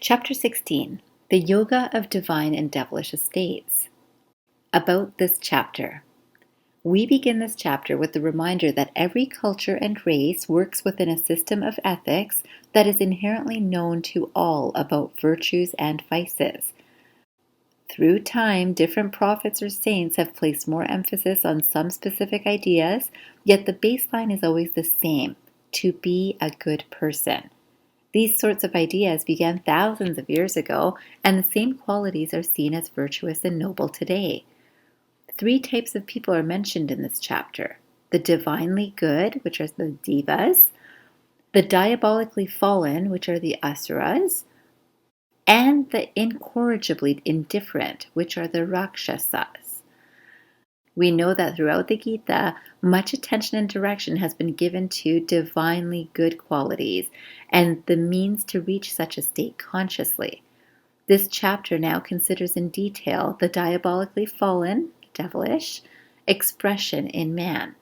Chapter 16, The Yoga of Divine and Devilish Estates. About this chapter. We begin this chapter with the reminder that every culture and race works within a system of ethics that is inherently known to all about virtues and vices. Through time, different prophets or saints have placed more emphasis on some specific ideas, yet the baseline is always the same: to be a good person. These sorts of ideas began thousands of years ago, and the same qualities are seen as virtuous and noble today. 3 types of people are mentioned in this chapter: the divinely good, which are the devas, the diabolically fallen, which are the asuras, and the incorrigibly indifferent, which are the rakshasas. We know that throughout the Gita, much attention and direction has been given to divinely good qualities and the means to reach such a state consciously. This chapter now considers in detail the diabolically fallen, devilish, expression in man.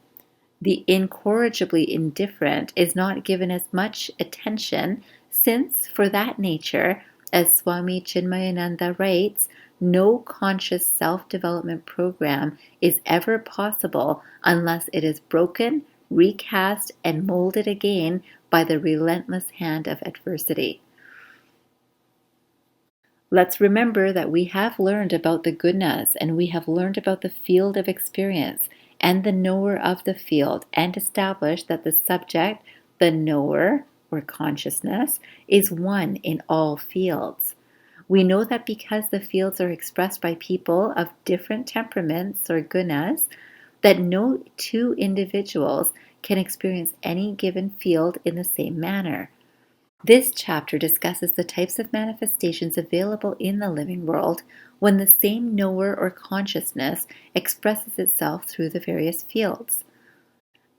The incorrigibly indifferent is not given as much attention since, for that nature, as Swami Chinmayananda writes, no conscious self-development program is ever possible unless it is broken, recast, and molded again by the relentless hand of adversity. Let's remember that we have learned about the gunas and we have learned about the field of experience and the knower of the field, and established that the subject, the knower or consciousness, is one in all fields. We know that because the fields are expressed by people of different temperaments or gunas, that no 2 individuals can experience any given field in the same manner. This chapter discusses the types of manifestations available in the living world when the same knower or consciousness expresses itself through the various fields.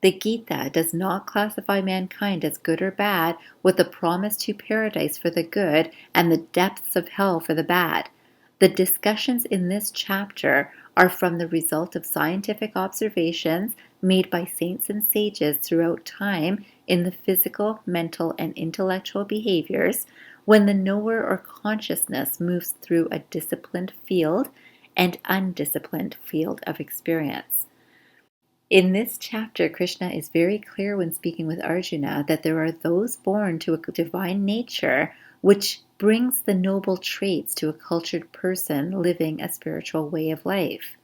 The Gita does not classify mankind as good or bad with a promise to paradise for the good and the depths of hell for the bad. The discussions in this chapter are from the result of scientific observations made by saints and sages throughout time in the physical, mental, and intellectual behaviors when the knower or consciousness moves through a disciplined field and undisciplined field of experience. In this chapter, Krishna is very clear when speaking with Arjuna that there are those born to a divine nature which brings the noble traits to a cultured person living a spiritual way of life.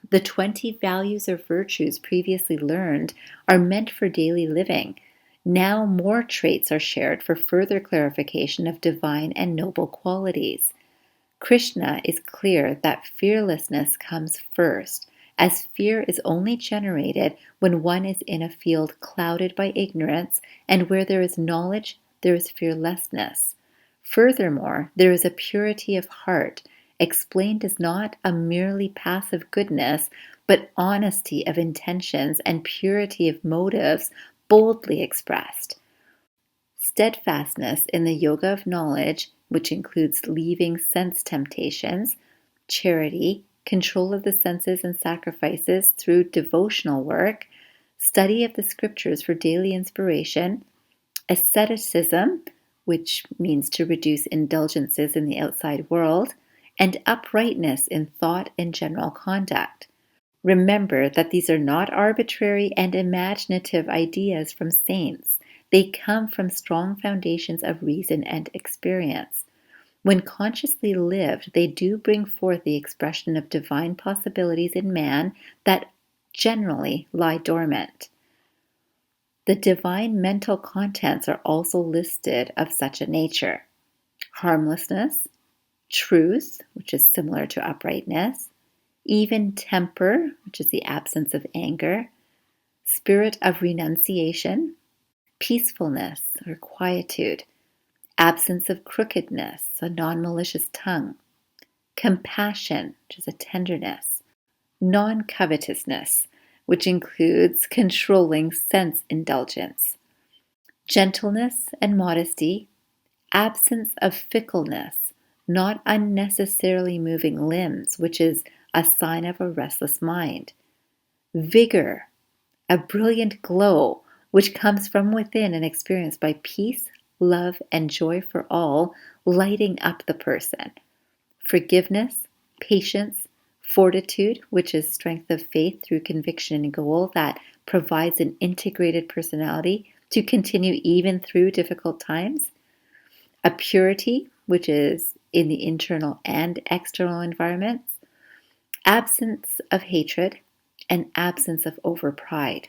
The 20 values or virtues previously learned are meant for daily living. Now more traits are shared for further clarification of divine and noble qualities. Krishna is clear that fearlessness comes first, as fear is only generated when one is in a field clouded by ignorance, and where there is knowledge, there is fearlessness. Furthermore, there is a purity of heart, explained as not a merely passive goodness, but honesty of intentions and purity of motives boldly expressed. Steadfastness in the yoga of knowledge, which includes leaving sense temptations, charity, control of the senses and sacrifices through devotional work, study of the scriptures for daily inspiration, asceticism, which means to reduce indulgences in the outside world, and uprightness in thought and general conduct. Remember that these are not arbitrary and imaginative ideas from saints. They come from strong foundations of reason and experience. When consciously lived, they do bring forth the expression of divine possibilities in man that generally lie dormant. The divine mental contents are also listed of such a nature: harmlessness, truth, which is similar to uprightness, even temper, which is the absence of anger, spirit of renunciation, peacefulness or quietude, absence of crookedness, a non-malicious tongue, compassion, which is a tenderness, non-covetousness, which includes controlling sense indulgence, gentleness and modesty, absence of fickleness, not unnecessarily moving limbs, which is a sign of a restless mind, vigor, a brilliant glow, which comes from within and experienced by peace, love, and joy for all, lighting up the person. Forgiveness, patience, fortitude, which is strength of faith through conviction and goal that provides an integrated personality to continue even through difficult times. A purity, which is in the internal and external environments. Absence of hatred, and absence of overpride.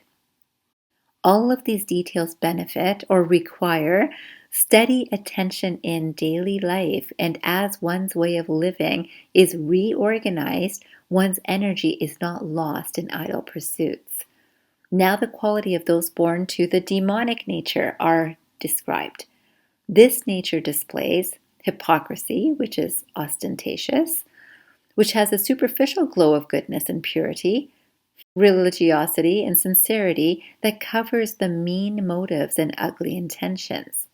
All of these details benefit or require steady attention in daily life, and as one's way of living is reorganized, one's energy is not lost in idle pursuits. Now the quality of those born to the demonic nature are described. This nature displays hypocrisy, which is ostentatious, which has a superficial glow of goodness and purity, religiosity and sincerity that covers the mean motives and ugly intentions,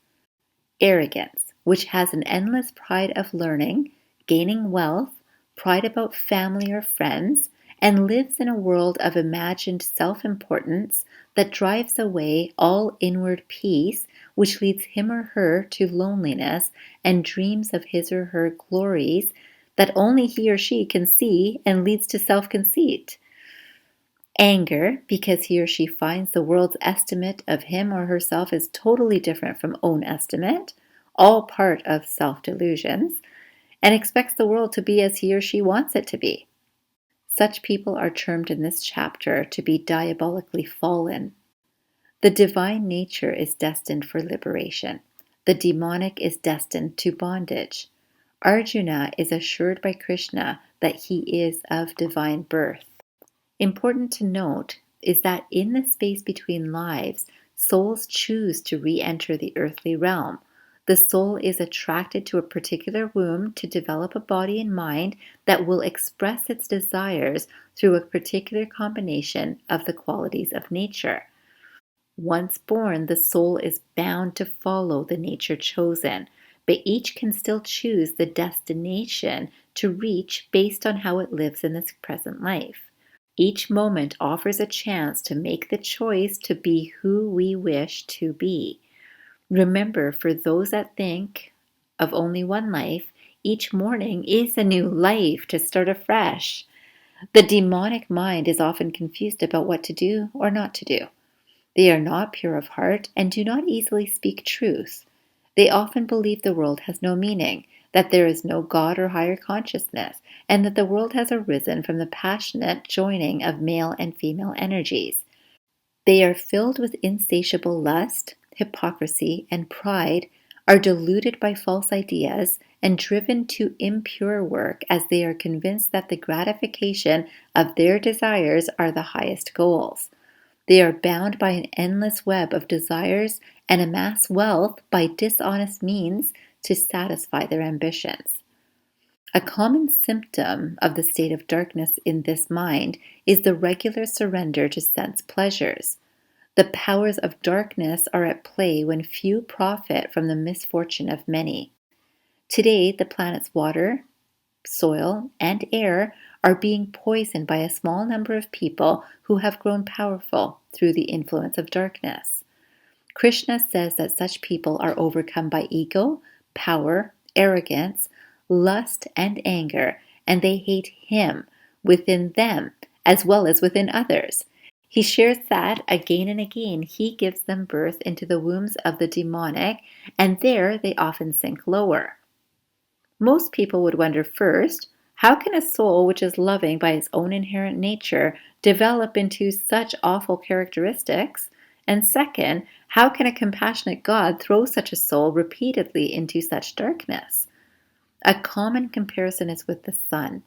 arrogance, which has an endless pride of learning, gaining wealth, pride about family or friends, and lives in a world of imagined self-importance that drives away all inward peace, which leads him or her to loneliness and dreams of his or her glories that only he or she can see and leads to self-conceit. Anger, because he or she finds the world's estimate of him or herself is totally different from own estimate, all part of self-delusions, and expects the world to be as he or she wants it to be. Such people are termed in this chapter to be diabolically fallen. The divine nature is destined for liberation. The demonic is destined to bondage. Arjuna is assured by Krishna that he is of divine birth. Important to note is that in the space between lives, souls choose to re-enter the earthly realm. The soul is attracted to a particular womb to develop a body and mind that will express its desires through a particular combination of the qualities of nature. Once born, the soul is bound to follow the nature chosen, but each can still choose the destination to reach based on how it lives in its present life. Each moment offers a chance to make the choice to be who we wish to be. Remember, for those that think of only one life, each morning is a new life to start afresh. The demonic mind is often confused about what to do or not to do. They are not pure of heart and do not easily speak truth. They often believe the world has no meaning, that there is no God or higher consciousness, and that the world has arisen from the passionate joining of male and female energies. They are filled with insatiable lust, hypocrisy, and pride, are deluded by false ideas, and driven to impure work as they are convinced that the gratification of their desires are the highest goals. They are bound by an endless web of desires and amass wealth by dishonest means to satisfy their ambitions. A common symptom of the state of darkness in this mind is the regular surrender to sense pleasures. The powers of darkness are at play when few profit from the misfortune of many. Today, the planet's water, soil, and air are being poisoned by a small number of people who have grown powerful through the influence of darkness. Krishna says that such people are overcome by ego, power, arrogance, lust, and anger, and they hate him within them as well as within others. He shares that again and again he gives them birth into the wombs of the demonic, and there they often sink lower. Most people would wonder first, how can a soul which is loving by its own inherent nature develop into such awful characteristics? And second, how can a compassionate God throw such a soul repeatedly into such darkness? A common comparison is with the sun.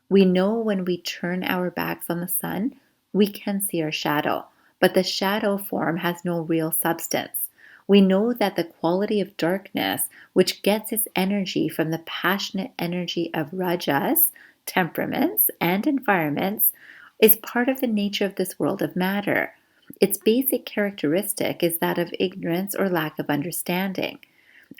We know when we turn our backs on the sun, we can see our shadow, but the shadow form has no real substance. We know that the quality of darkness, which gets its energy from the passionate energy of rajas, temperaments, and environments, is part of the nature of this world of matter. Its basic characteristic is that of ignorance or lack of understanding.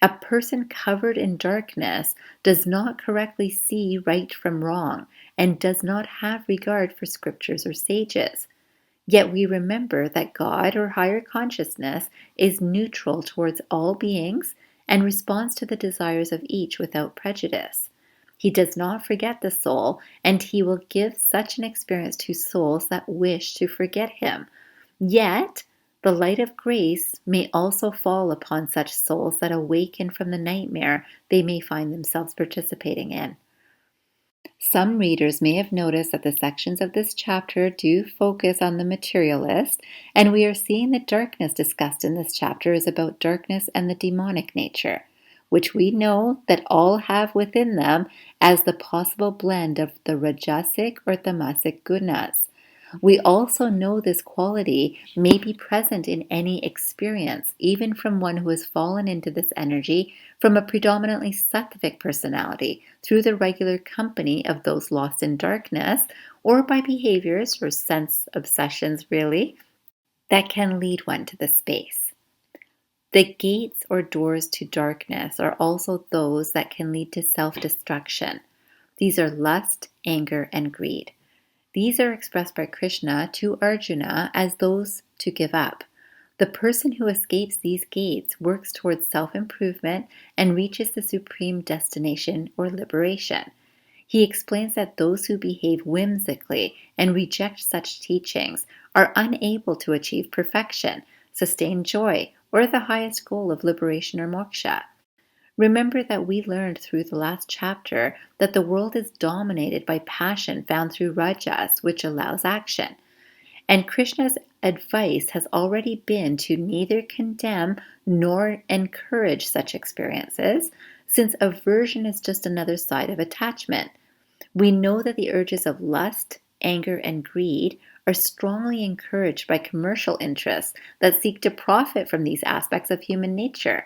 A person covered in darkness does not correctly see right from wrong and does not have regard for scriptures or sages. Yet we remember that God or higher consciousness is neutral towards all beings and responds to the desires of each without prejudice. He does not forget the soul, and he will give such an experience to souls that wish to forget him. Yet, the light of grace may also fall upon such souls that awaken from the nightmare they may find themselves participating in. Some readers may have noticed that the sections of this chapter do focus on the materialist, and we are seeing the darkness discussed in this chapter is about darkness and the demonic nature, which we know that all have within them as the possible blend of the rajasic or tamasic gunas. We also know this quality may be present in any experience, even from one who has fallen into this energy from a predominantly sattvic personality through the regular company of those lost in darkness, or by behaviors or sense obsessions, really, that can lead one to the space. The gates or doors to darkness are also those that can lead to self-destruction. These are lust, anger, and greed. These are expressed by Krishna to Arjuna as those to give up. The person who escapes these gates works towards self-improvement and reaches the supreme destination or liberation. He explains that those who behave whimsically and reject such teachings are unable to achieve perfection, sustain joy, or the highest goal of liberation or moksha. Remember that we learned through the last chapter that the world is dominated by passion found through rajas, which allows action. And Krishna's advice has already been to neither condemn nor encourage such experiences, since aversion is just another side of attachment. We know that the urges of lust, anger, and greed are strongly encouraged by commercial interests that seek to profit from these aspects of human nature.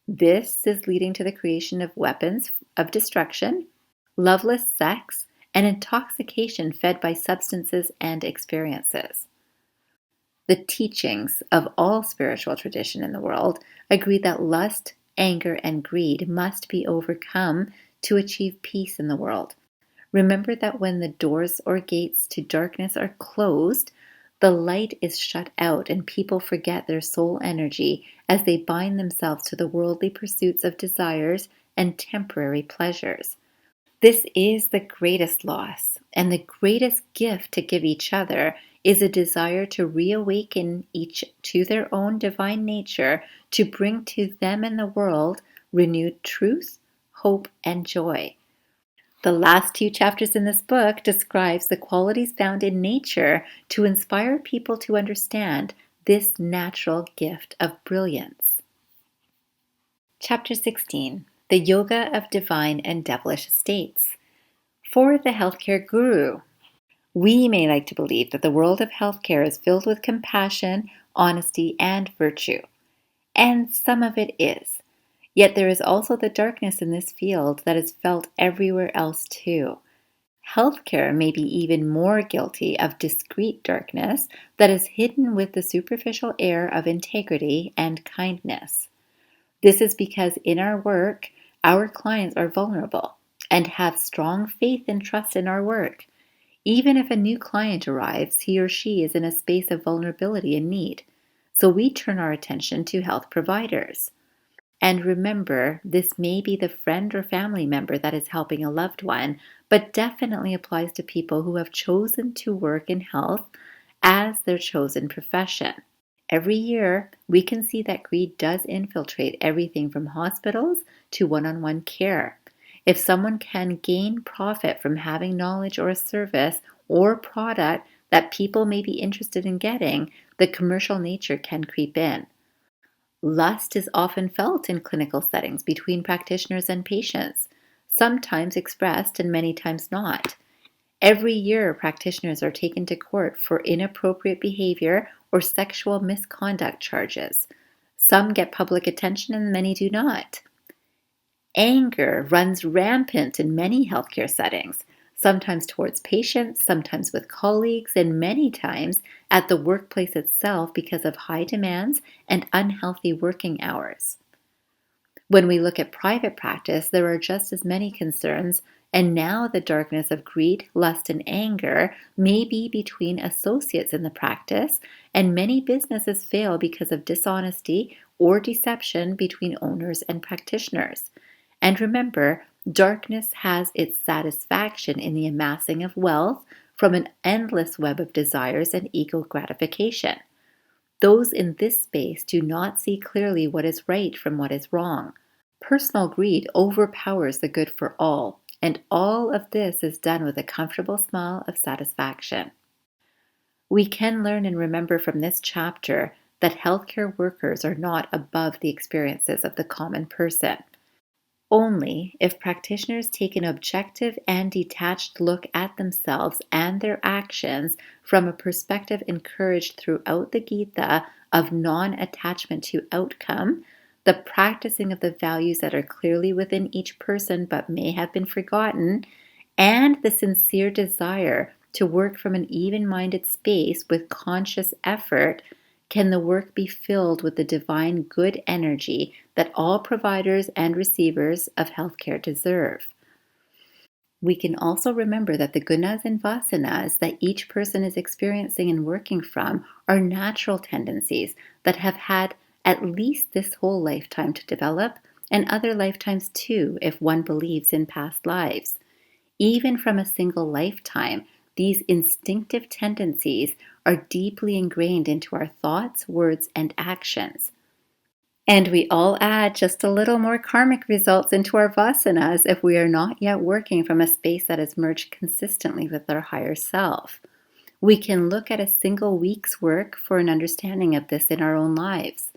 This is leading to the creation of weapons of destruction, loveless sex, and intoxication fed by substances and experiences. The teachings of all spiritual tradition in the world agree that lust, anger, and greed must be overcome to achieve peace in the world. Remember that when the doors or gates to darkness are closed, the light is shut out and people forget their soul energy as they bind themselves to the worldly pursuits of desires and temporary pleasures. This is the greatest loss, and the greatest gift to give each other is a desire to reawaken each to their own divine nature to bring to them and the world renewed truth, hope, and joy. The last 2 chapters in this book describes the qualities found in nature to inspire people to understand this natural gift of brilliance. Chapter 16. The Yoga of Divine and Devilish States. For the healthcare guru. We may like to believe that the world of healthcare is filled with compassion, honesty, and virtue. And some of it is. Yet there is also the darkness in this field that is felt everywhere else too. Healthcare may be even more guilty of discreet darkness that is hidden with the superficial air of integrity and kindness. This is because in our work, our clients are vulnerable and have strong faith and trust in our work. Even if a new client arrives, he or she is in a space of vulnerability and need. So we turn our attention to health providers. And remember, this may be the friend or family member that is helping a loved one, but definitely applies to people who have chosen to work in health as their chosen profession. Every year, we can see that greed does infiltrate everything from hospitals to one-on-one care. If someone can gain profit from having knowledge or a service or product that people may be interested in getting, the commercial nature can creep in. Lust is often felt in clinical settings between practitioners and patients, sometimes expressed and many times not. Every year, practitioners are taken to court for inappropriate behavior or sexual misconduct charges. Some get public attention and many do not. Anger runs rampant in many healthcare settings, sometimes towards patients, sometimes with colleagues, and many times at the workplace itself because of high demands and unhealthy working hours. When we look at private practice, there are just as many concerns, and now the darkness of greed, lust, and anger may be between associates in the practice, and many businesses fail because of dishonesty or deception between owners and practitioners. And remember, darkness has its satisfaction in the amassing of wealth from an endless web of desires and ego gratification. Those in this space do not see clearly what is right from what is wrong. Personal greed overpowers the good for all, and all of this is done with a comfortable smile of satisfaction. We can learn and remember from this chapter that healthcare workers are not above the experiences of the common person. Only if practitioners take an objective and detached look at themselves and their actions from a perspective encouraged throughout the Gita of non-attachment to outcome, the practicing of the values that are clearly within each person but may have been forgotten, and the sincere desire to work from an even-minded space with conscious effort, can the work be filled with the divine good energy that all providers and receivers of healthcare deserve. We can also remember that the gunas and vasanas that each person is experiencing and working from are natural tendencies that have had at least this whole lifetime to develop, and other lifetimes too, if one believes in past lives. Even from a single lifetime, these instinctive tendencies are deeply ingrained into our thoughts, words, and actions. And we all add just a little more karmic results into our vasanas if we are not yet working from a space that is merged consistently with our higher self. We can look at a single week's work for an understanding of this in our own lives.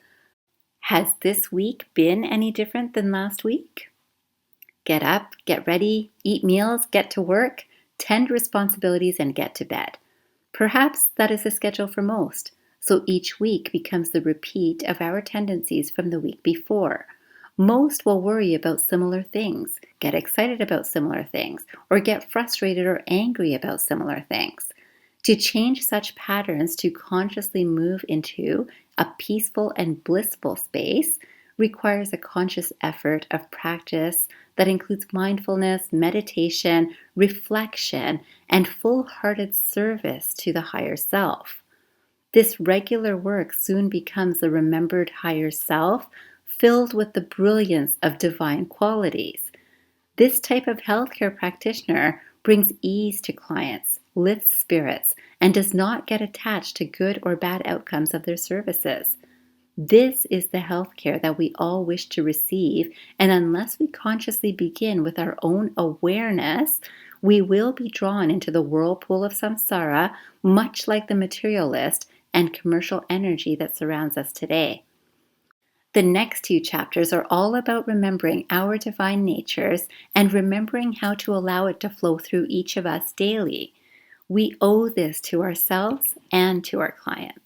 Has this week been any different than last week? Get up, get ready, eat meals, get to work, tend responsibilities, and get to bed. Perhaps that is the schedule for most, so each week becomes the repeat of our tendencies from the week before. Most will worry about similar things, get excited about similar things, or get frustrated or angry about similar things. To change such patterns to consciously move into a peaceful and blissful space requires a conscious effort of practice that includes mindfulness, meditation, reflection, and full-hearted service to the higher self. This regular work soon becomes the remembered higher self, filled with the brilliance of divine qualities. This type of healthcare practitioner brings ease to clients, lifts spirits, and does not get attached to good or bad outcomes of their services. This is the healthcare that we all wish to receive, and unless we consciously begin with our own awareness, we will be drawn into the whirlpool of samsara, much like the materialist and commercial energy that surrounds us today. The next two chapters are all about remembering our divine natures and remembering how to allow it to flow through each of us daily. We owe this to ourselves and to our clients.